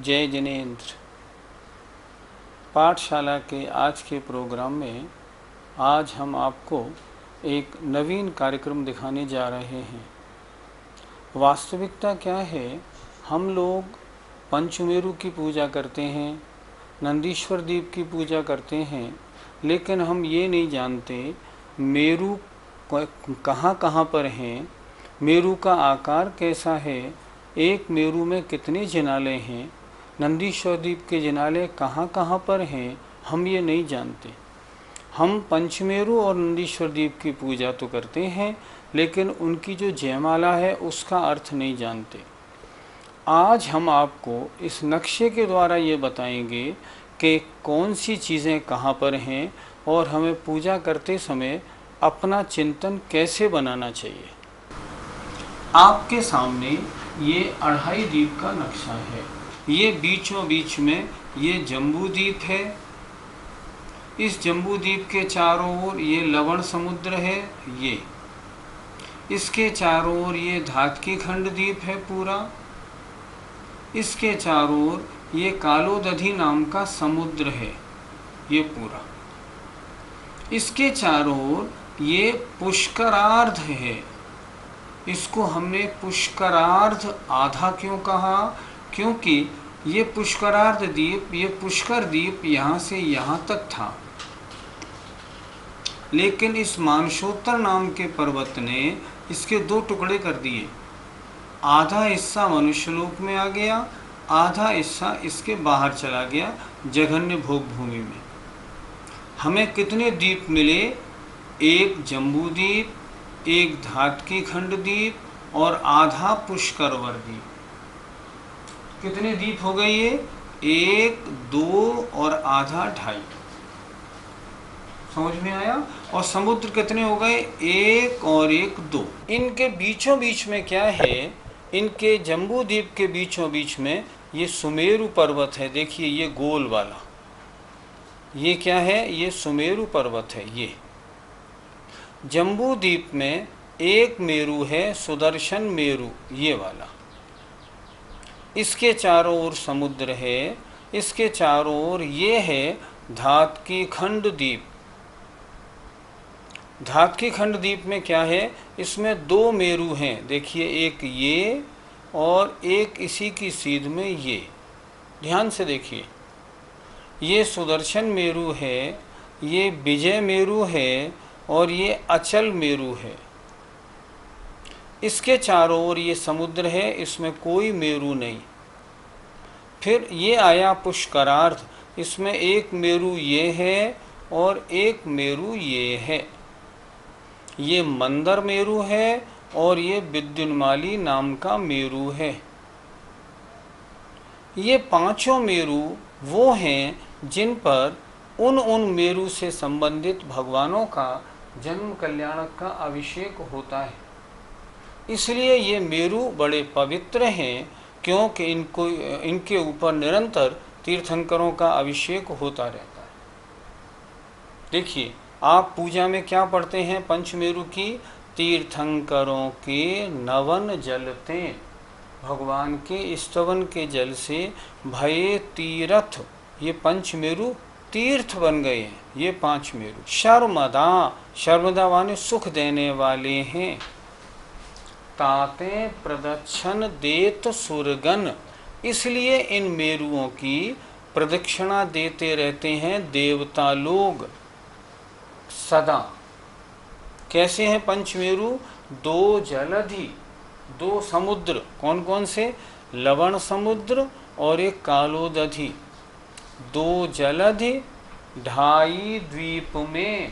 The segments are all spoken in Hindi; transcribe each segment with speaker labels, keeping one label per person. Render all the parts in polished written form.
Speaker 1: जय जिनेन्द्र। पाठशाला के आज के प्रोग्राम में आज हम आपको एक नवीन कार्यक्रम दिखाने जा रहे हैं। वास्तविकता क्या है, हम लोग पंचमेरु की पूजा करते हैं, नंदीश्वर दीप की पूजा करते हैं, लेकिन हम ये नहीं जानते मेरु कहाँ कहाँ पर हैं, मेरु का आकार कैसा है, एक मेरु में कितने जिनालय हैं, नंदीश्वर दीप के जिनालय कहाँ कहाँ पर हैं, हम ये नहीं जानते। हम पंचमेरु और नंदीश्वर दीप की पूजा तो करते हैं, लेकिन उनकी जो जयमाला है उसका अर्थ नहीं जानते। आज हम आपको इस नक्शे के द्वारा ये बताएंगे कि कौन सी चीज़ें कहाँ पर हैं और हमें पूजा करते समय अपना चिंतन कैसे बनाना चाहिए। आपके सामने ये अढ़ाई दीप का नक्शा है। ये बीचों बीच में ये जम्बू द्वीप है। इस जम्बू द्वीप के चारों ओर ये लवण समुद्र है। ये इसके चारों ओर ये धातकी खंड द्वीप है पूरा। इसके चारों ओर ये कालोदधी नाम का समुद्र है ये पूरा। इसके चारों ओर ये पुष्करार्ध है। इसको हमने पुष्करार्ध आधा क्यों कहा, क्योंकि ये पुष्करार्ध द्वीप, ये पुष्कर द्वीप यहाँ से यहाँ तक था, लेकिन इस मानसोत्तर नाम के पर्वत ने इसके दो टुकड़े कर दिए। आधा हिस्सा मनुष्यलोक में आ गया, आधा हिस्सा इसके बाहर चला गया जघन्य भोग भूमि में। हमें कितने द्वीप मिले? एक जम्बू द्वीप, एक धातकी खंड द्वीप और आधा पुष्करवर द्वीप। कितने द्वीप हो गए ये? 1, 2 और आधा 2.5। समझ में आया? और समुद्र कितने हो गए? 1 और 1 2। इनके बीचों बीच में क्या है? इनके जम्बू द्वीप के बीचों बीच में ये सुमेरु पर्वत है। देखिए ये गोल वाला, ये क्या है? ये सुमेरु पर्वत है। ये जम्बू द्वीप में एक मेरु है, सुदर्शन मेरु, ये वाला। इसके चारों ओर समुद्र है। इसके चारों ओर ये है धातकी खंड द्वीप। धातकी खंड द्वीप में क्या है? इसमें 2 मेरु हैं। देखिए एक ये और एक इसी की सीध में ये। ध्यान से देखिए, ये सुदर्शन मेरु है, ये विजय मेरु है और ये अचल मेरु है। इसके चारों ओर ये समुद्र है, इसमें कोई मेरु नहीं। फिर ये आया पुष्करार्ध, इसमें एक मेरु ये है और एक मेरु ये है। ये मंदर मेरु है और ये विद्युन्माली नाम का मेरु है। ये पांचों मेरु वो हैं जिन पर उन मेरु से संबंधित भगवानों का जन्म कल्याणक का अभिषेक होता है। इसलिए ये मेरु बड़े पवित्र हैं, क्योंकि इनके ऊपर निरंतर तीर्थंकरों का अभिषेक होता रहता है। देखिए आप पूजा में क्या पढ़ते हैं पंचमेरु की? तीर्थंकरों के नवन जलते, भगवान के स्तवन के जल से भये तीर्थ। ये पंचमेरु तीर्थ बन गए हैं ये 5 मेरु। शर्मदा, शर्मदा माने सुख देने वाले हैं। ताते प्रदक्षिण देत सुरगन, इसलिए इन मेरुओं की प्रदक्षिणा देते रहते हैं देवता लोग सदा। कैसे हैं पंचमेरु? 2 जलधि, 2 समुद्र। कौन कौन से? लवण समुद्र और एक कालोदधि। 2 जलधि, 2.5 द्वीप में,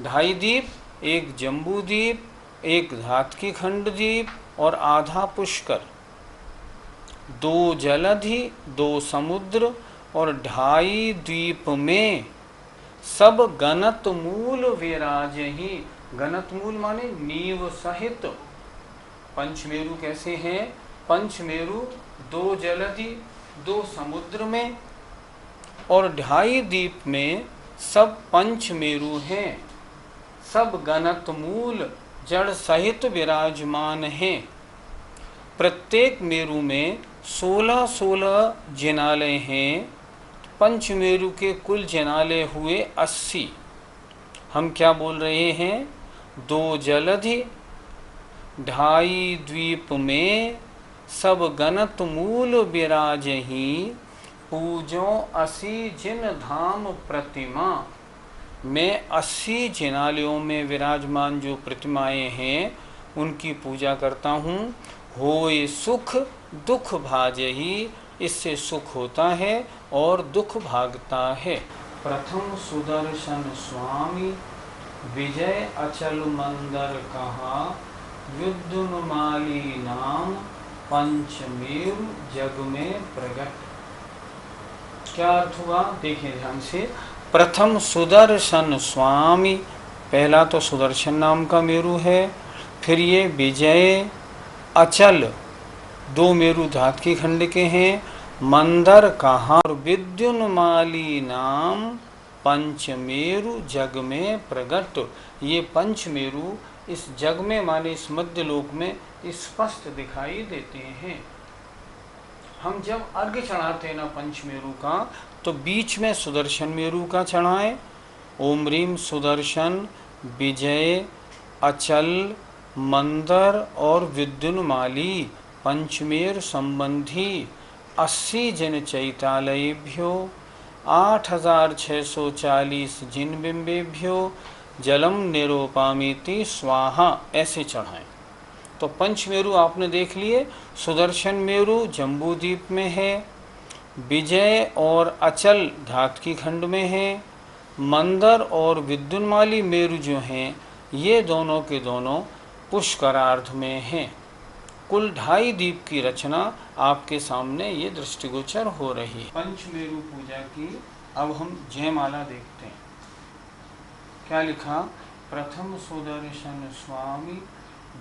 Speaker 1: 2.5 द्वीप, एक जम्बू द्वीप, एक धातकी खंड द्वीप और आधा पुष्कर। 2 जलधि, 2 समुद्र और 2.5 द्वीप में सब गणत मूल विराजहि। गणत मूल माने नींव सहित। पंचमेरु कैसे हैं? पंचमेरु 2 जलधि, 2 समुद्र में और 2.5 द्वीप में सब पंचमेरु हैं। सब गणत मूल जड़ सहित विराजमान हैं। प्रत्येक मेरु में 16 जिनालय हैं। पंचमेरु के कुल जिनालय हुए 80। हम क्या बोल रहे हैं? 2 जलधि 2.5 द्वीप में, सब गणत मूल विराजही, पूजो 80 जिन धाम प्रतिमा। मैं 80 जिनालयों में विराजमान जो प्रतिमाएं हैं उनकी पूजा करता हूँ। होए सुख दुख भाजही, इससे सुख होता है और दुख भागता है। प्रथम सुदर्शन स्वामी, विजय अचल मंदर कहा, विद्युन्माली नाम, पंचमेरु जग में प्रगट। क्या अर्थ हुआ? देखिए ध्यान से। प्रथम सुदर्शन स्वामी, पहला तो सुदर्शन नाम का मेरु है। फिर ये विजय अचल, 2 मेरु धात की खंड के हैं। मंदर कहाँ? और विद्युन्माली नाम, पंचमेरु जग में प्रगट। ये पंचमेरु इस जग में माने इस मध्य लोक में स्पष्ट दिखाई देते हैं। हम जब अर्घ्य चढ़ाते हैं ना पंचमेरु का, तो बीच में सुदर्शन मेरु का चढ़ाएं। ओम ह्रीम सुदर्शन विजय अचल मंदर और विद्युन्माली पंचमेर संबंधी 80 जिन चैतालयेभ्यो 8640 जिन बिंबेभ्यो जलम निरोपामिति स्वाहा, ऐसे चढ़ाएं। तो पंचमेरु आपने देख लिए। सुदर्शन मेरु जम्बूद्वीप में है, विजय और अचल धात की खंड में है, मंदर और विद्युन्माली मेरु जो हैं ये दोनों के दोनों पुष्करार्ध में हैं। कुल 2.5 द्वीप की रचना आपके सामने ये दृष्टिगोचर हो रही है। पंचमेरु पूजा की अब हम जयमाला देखते हैं। क्या लिखा? प्रथम सुदर्शन स्वामी,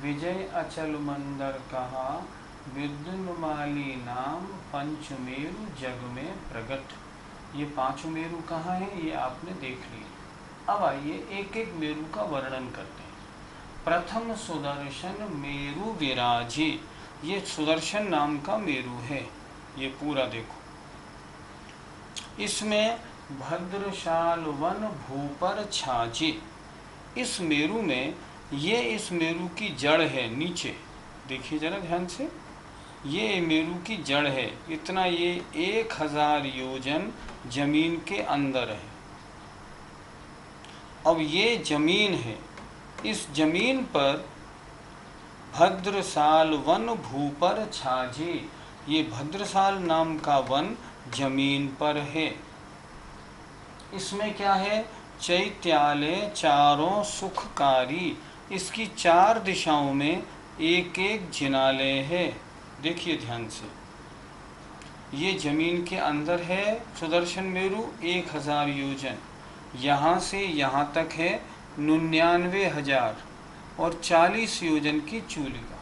Speaker 1: विजय अचल मंदर कहा, विद्युन्माली नाम, पंचमेरु जग में प्रगट। ये 5 मेरु कहाँ हैं ये आपने देख लिया। अब आइए एक एक मेरु का वर्णन करते हैं। प्रथम सुदर्शन मेरु विराजे, ये सुदर्शन नाम का मेरु है। ये पूरा देखो, इसमें भद्रशाल वन भूपर छाजे। इस मेरु में ये इस मेरु की जड़ है नीचे, देखिए जरा ध्यान से। ये मेरु की जड़ है, इतना ये 1000 योजन जमीन के अंदर है। अब ये जमीन है, इस जमीन पर भद्रसाल वन भूपर छाजे, ये भद्रसाल नाम का वन जमीन पर है। इसमें क्या है? चैत्यालय चारों सुखकारी, इसकी 4 दिशाओं में एक एक जिनालय है। देखिए ध्यान से, ये जमीन के अंदर है सुदर्शन मेरु 1000 योजन, यहाँ से यहाँ तक है 99,000 और 40 योजन की चूलिका।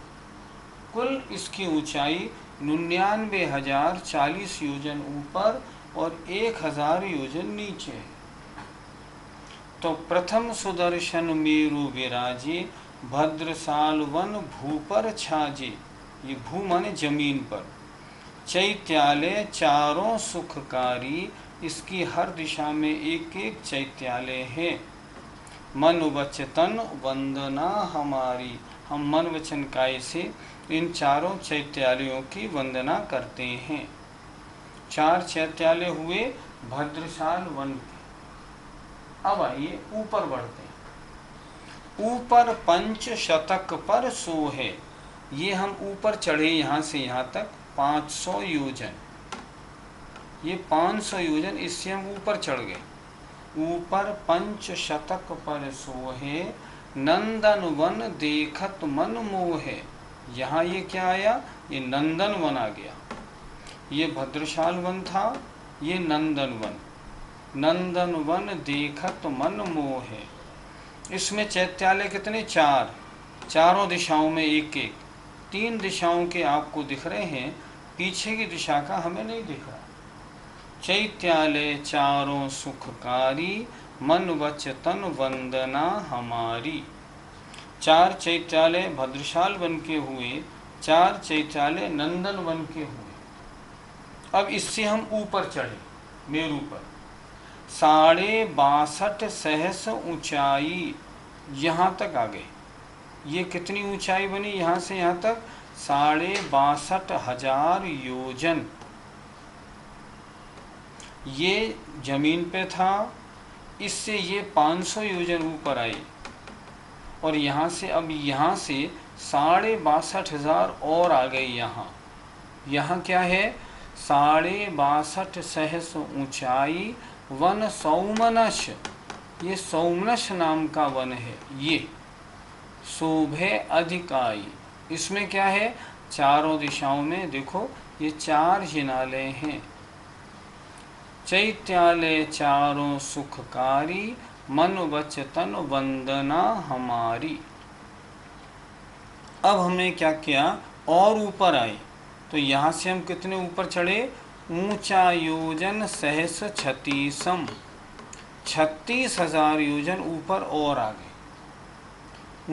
Speaker 1: कुल इसकी ऊंचाई 99,000 40 योजन ऊपर और 1000 योजन नीचे है। तो प्रथम सुदर्शन मेरु विराजे, भद्रसाल वन भूपर छाजे, ये भू माने जमीन पर। चैत्यालय चारों सुखकारी, इसकी हर दिशा में एक एक चैत्यालय है। मन वचतन वंदना हमारी, हम मन वचन काय से इन चारों चैत्यालयों की वंदना करते हैं। 4 चैत्यालय हुए भद्रशाल वन के। अब आइए ऊपर बढ़ते हैं। ऊपर पंच शतक पर सो है, ये हम ऊपर चढ़े यहाँ से यहाँ तक 500 योजन, ये 500 योजन, इससे हम ऊपर चढ़ गए। ऊपर पंच शतक पर सोहे, नंदन वन देखत मन मोहे। यहाँ ये क्या आया? ये नंदन वन आ गया। ये भद्रशाल वन था, ये नंदन वन। नंदन वन देखत मन मोहे। इसमें चैत्यालय कितने? 4, चारों दिशाओं में एक एक। 3 दिशाओं के आपको दिख रहे हैं, पीछे की दिशा का हमें नहीं दिख रहा। चैत्यालय चारों सुखकारी, मन वच तन वंदना हमारी। 4 चैत्यालय भद्रशाल वन के हुए, 4 चैत्यालय नंदन वन के हुए। अब इससे हम ऊपर चढ़े मेरू पर, 62.5 सहस्र ऊंचाई यहाँ तक आ गए। ये कितनी ऊंचाई बनी यहाँ से यहाँ तक? 62,500 योजन। ये जमीन पे था, इससे ये 500 योजन ऊपर आए और यहाँ से अब यहाँ से 62,500 और आ गए। यहाँ क्या है? 62.5 सहस्र ऊंचाई वन सौमनस, ये सौमनस नाम का वन है। ये शोभे अधिकाई, इसमें क्या है? चारों दिशाओं में देखो ये 4 जिनालय हैं। चैत्यालय चारों सुखकारी, मन वचन वंदना हमारी। अब हमने क्या किया? और ऊपर आए, तो यहाँ से हम कितने ऊपर चढ़े? ऊंचा योजन सहस्र छत्तीसम, 36,000 योजन ऊपर और आ गए।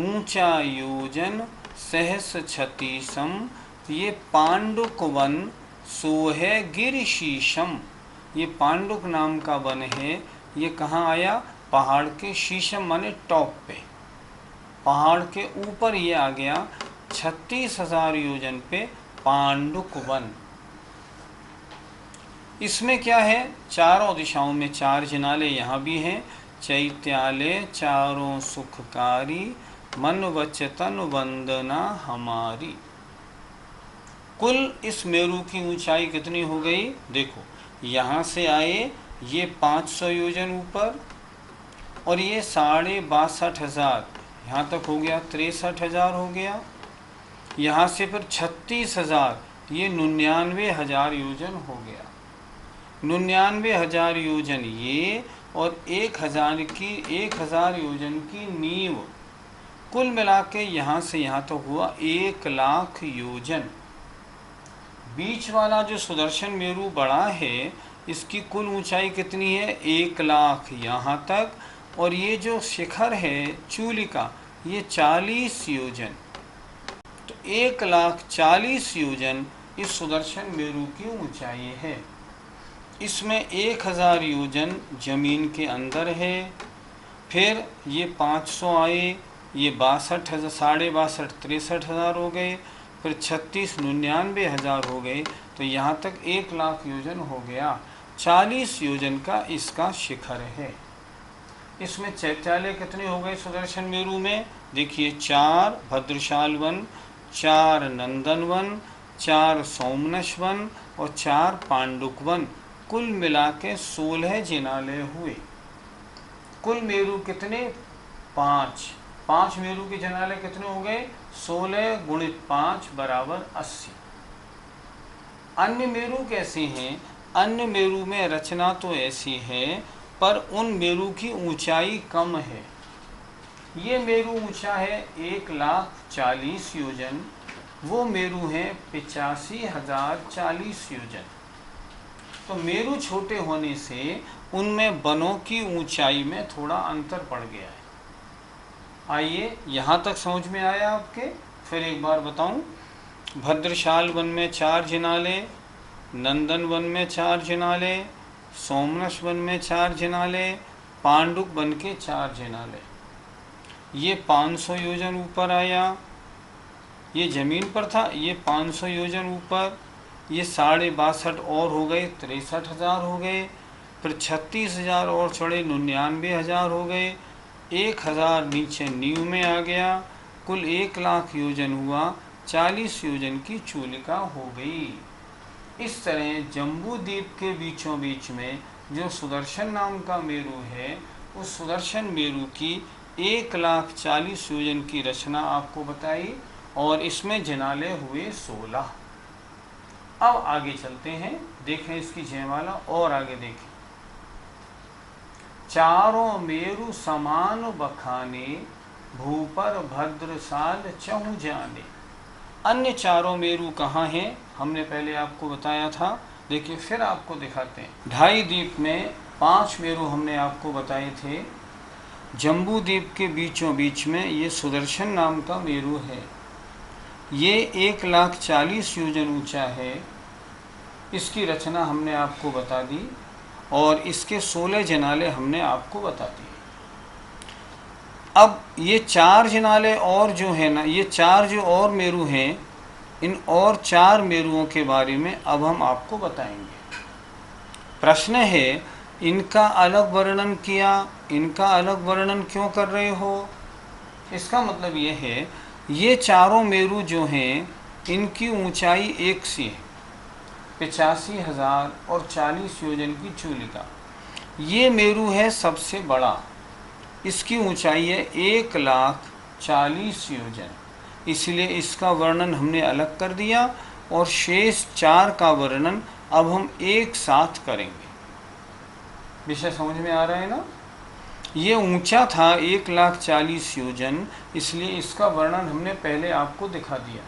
Speaker 1: ऊंचा योजन सहस्र छत्तीसम, ये पांडुक वन सोहे गिर शीशम, ये पांडुक नाम का वन है। ये कहाँ आया? पहाड़ के शीशम माने टॉप पे, पहाड़ के ऊपर ये आ गया। 36,000 योजन पे पांडुक वन। इसमें क्या है? चारों दिशाओं में 4 जिनाले यहाँ भी हैं। चैत्यालय चारों सुखकारी, मन वचन वंदना हमारी। कुल इस मेरू की ऊंचाई कितनी हो गई? देखो यहाँ से आए ये 500 योजन ऊपर और ये 62,500 यहाँ तक हो गया, 63,000 हो गया। यहाँ से फिर 36,000, ये 99,000 योजन हो गया। 99,000 योजन ये और 1,000 योजन की नींव, कुल मिला के यहाँ से यहाँ तो हुआ 1,00,000 योजन। बीच वाला जो सुदर्शन मेरू बड़ा है, इसकी कुल ऊंचाई कितनी है? 1,00,000 यहाँ तक, और ये जो शिखर है चूलिका, ये 40 योजन। तो 1,40,000 योजन इस सुदर्शन मेरू की ऊंचाई है। इसमें 1,000 योजन जमीन के अंदर है। फिर ये 500 आए, ये 62,000, 62,500, 63,000 हो गए। फिर 36, 99,000 हो गए। तो यहाँ तक 1,00,000 योजन हो गया। 40 योजन का इसका शिखर है। इसमें चैत्यालय कितने हो गए सुदर्शन मेरू में? देखिए 4 भद्रशाल वन, 4 नंदन वन, 4 सोमनस वन और 4 पांडुक वन, कुल मिला के 16 जिनालय हुए। कुल मेरू कितने? 5 मेरू के जिनालय कितने हो गए? 16 गुणित 5 बराबर 80। अन्य मेरू कैसे हैं? अन्य मेरू में रचना तो ऐसी है, पर उन मेरू की ऊंचाई कम है। ये मेरू ऊंचा है 1,40,000 योजन, वो मेरू है 85,040 योजन। तो मेरू छोटे होने से उनमें वनों की ऊंचाई में थोड़ा अंतर पड़ गया है। आइए यहाँ तक समझ में आया आपके? फिर एक बार बताऊं। भद्रशाल वन में 4 जिनाले, नंदन वन में 4 जिनाले, सोमनस वन में 4 जिनाले, पांडुक वन के 4 जिनाले। ये 500 योजन ऊपर आया, ये जमीन पर था, ये 500 योजन ऊपर, ये 62,500 और हो गए, 63,000 हो गए। फिर 36,000 और चढ़े, 99,000 हो गए। 1,000 नीचे नींव में आ गया। कुल 1,00,000 योजन हुआ। 40 योजन की चूलिका हो गई। इस तरह जम्बू द्वीप के बीचों बीच में जो सुदर्शन नाम का मेरू है, उस सुदर्शन मेरू की 1,40,000 योजन की रचना आपको बताई और इसमें जिनालय हुए 16। अब आगे चलते हैं, देखें इसकी जयमाला और आगे देखें। चारों मेरु समान बखाने, भूपर भद्रशाल चहु जाने। अन्य चारों मेरु कहाँ हैं? हमने पहले आपको बताया था। देखिए फिर आपको दिखाते हैं। ढाई द्वीप में 5 मेरु हमने आपको बताए थे। जम्बू द्वीप के बीचों बीच में ये सुदर्शन नाम का मेरु है। ये 1,40,000 योजन ऊंचा है। इसकी रचना हमने आपको बता दी और इसके 16 जनाले हमने आपको बता दिए। अब ये 4 जनाले और जो है ना, ये 4 जो और मेरु हैं, इन और 4 मेरुओं के बारे में अब हम आपको बताएंगे। प्रश्न है, इनका अलग वर्णन किया, इनका अलग वर्णन क्यों कर रहे हो? इसका मतलब ये है, ये चारों मेरु जो हैं इनकी ऊंचाई एक सी है, 85,000 और 40 योजन की चूलिका। ये मेरु है सबसे बड़ा, इसकी ऊंचाई है 1,40,000 योजन, इसलिए इसका वर्णन हमने अलग कर दिया और शेष 4 का वर्णन अब हम एक साथ करेंगे। विषय समझ में आ रहा है ना? ये ऊंचा था 1,40,000 योजन, इसलिए इसका वर्णन हमने पहले आपको दिखा दिया।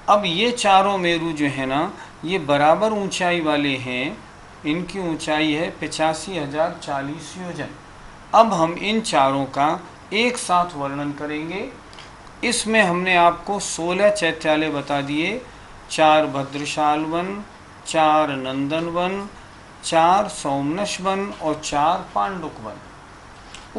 Speaker 1: अब ये चारों मेरु जो है ना, ये बराबर ऊंचाई वाले हैं, इनकी ऊंचाई है 85,040 योजन। अब हम इन चारों का एक साथ वर्णन करेंगे। इसमें हमने आपको 16 चैत्यालय बता दिए, 4 भद्रशाल वन, 4 नंदन वन, 4 सौमनस वन और 4 पांडुक वन।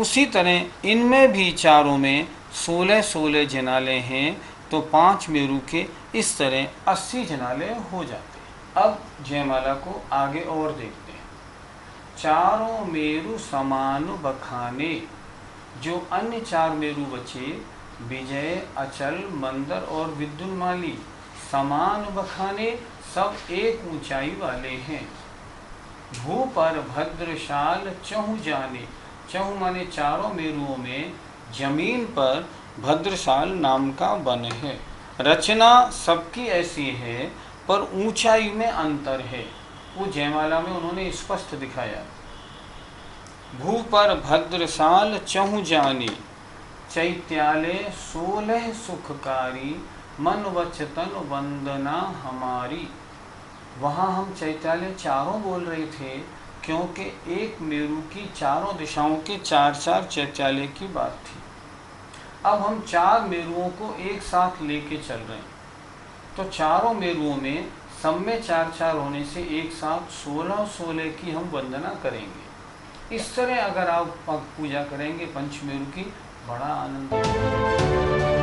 Speaker 1: उसी तरह इनमें भी चारों में 16-16 जनालय हैं, तो 5 मेरु के इस तरह 80 जनालय हो जाते हैं। अब जयमाला को आगे और देखते हैं। चारों मेरु समान बखाने, जो अन्य 4 मेरु बचे, विजय, अचल, मंदर और विद्युन्माली, समान बखाने, सब एक ऊंचाई वाले हैं। भू पर भद्रशाल चहु जाने, चहु माने चारों मेरुओं में जमीन पर भद्रशाल नाम का वन है। रचना सबकी ऐसी है पर ऊंचाई में अंतर है, वो जयमाला में उन्होंने स्पष्ट दिखाया। भू पर भद्रशाल चहु जानी, चैत्यालय 16 सुखकारी, मन वचतन वंदना हमारी। वहाँ हम चैत्यालय चारों बोल रहे थे, क्योंकि एक मेरु की चारों दिशाओं के 4-4 चैत्यालय की बात थी। अब हम 4 मेरुओं को एक साथ लेके चल रहे हैं, तो चारों मेरुओं में सब में 4-4 होने से एक साथ 16-16 की हम वंदना करेंगे। इस तरह अगर आप पूजा करेंगे पंचमेरु की, बड़ा आनंद होगा।